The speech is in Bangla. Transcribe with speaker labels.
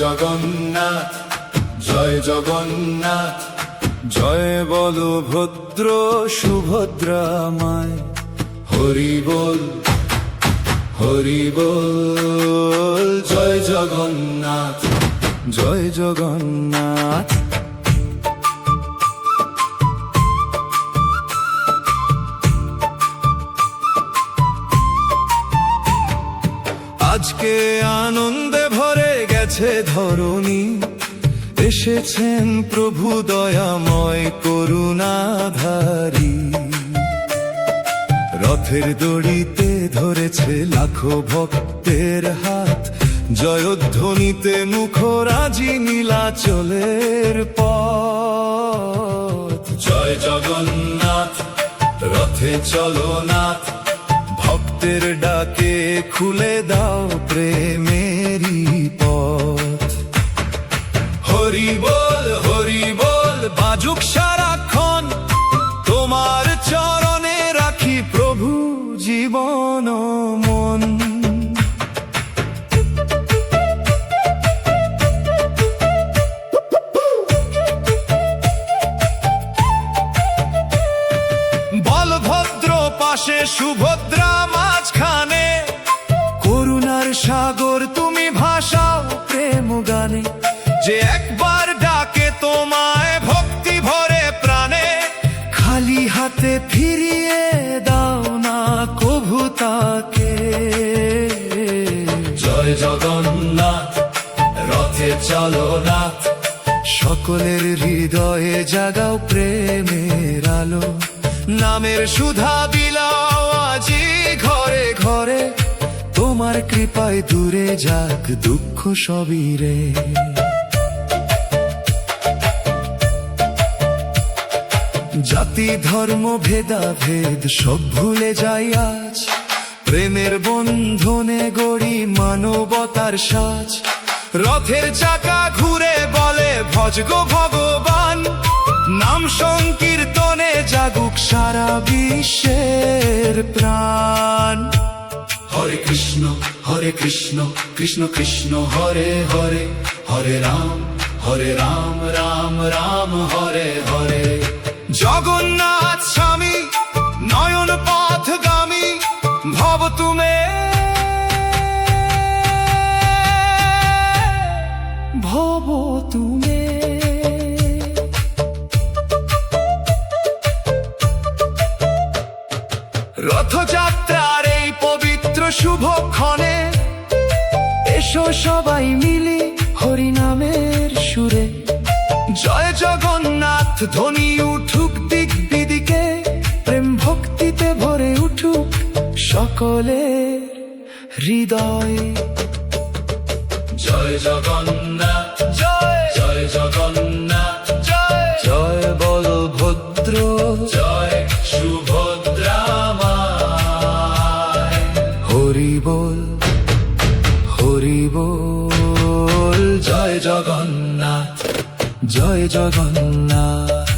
Speaker 1: জগন্নাথ, জয় জগন্নাথ। জয় বলো ভদ্র সুভদ্রা মায়, হরি বল হরি বল। জয় জগন্নাথ, জয় জগন্নাথ। আজকে আনন্দে ভরে গেছে ধরণী, এসেছেন প্রভু দয়াময় করুণাধারী। রথের দড়িতে ধরেছে লাখো ভক্তের হাত, জয়ধ্বনিতে মুখরাজি নীলাচলের পথ। জয় জগন্নাথ, রথে চলো নাথ, ভক্তের ডাকে খুলে দাও প্রেমেরই পথ। হরি বল বাজুক সারাক্ষণ, তোমার চরণে রাখি প্রভু জীবন মন। বলভদ্র পাশে সুভদ্রা মাঝখানে, করুণার সাগর তুমি ভাসাও প্রেম গানে। যে একবার ডাকে তোমায় ভক্তি ভরে প্রাণে, খালি হাতে ফিরিয়ে দাও না কভু তাকে। জয় জগন্নাথ, রথে চলো নাথ, সকলের হৃদয়ে জাগাও প্রেমের আলো। নামের সুধা বিলাও আজি ঘরে ঘরে, তোমার কৃপায় দূরে যাক দুঃখ সবই রে। জাতি ধর্ম ভেদাভেদ সব ভুলে যাই আজ, প্রেমের বন্ধনে গড়ি মানবতার সাজ। রথের চাকা ঘুরে বলে ভজ গো ভগবান, নাম সংকীর্তনে জাগুক সারা বিশ্বের প্রাণ। হরে কৃষ্ণ কৃষ্ণ কৃষ্ণ হরে হরে, হরে রাম রাম রাম হরে হরে। জগন্নাথ স্বামী নয়ন পথগামী, ভব তুমে ভব তুমে। রথযাত্রার এই পবিত্র শুভক্ষণে, এসো সবাই মিলি হরি নামের সুরে। জয় জগন্নাথ ধ্বনি উঠুক দিক বিদিকে, প্রেম ভক্তিতে ভরে উঠুক সকলের হৃদয়। জয় জগন্নাথ, জয় জগন্নাথ, জয় বলভদ্র, জয় সুভদ্রা মায়। হরি বল জয় জগন্নাথ, জয় জগন্নাথ।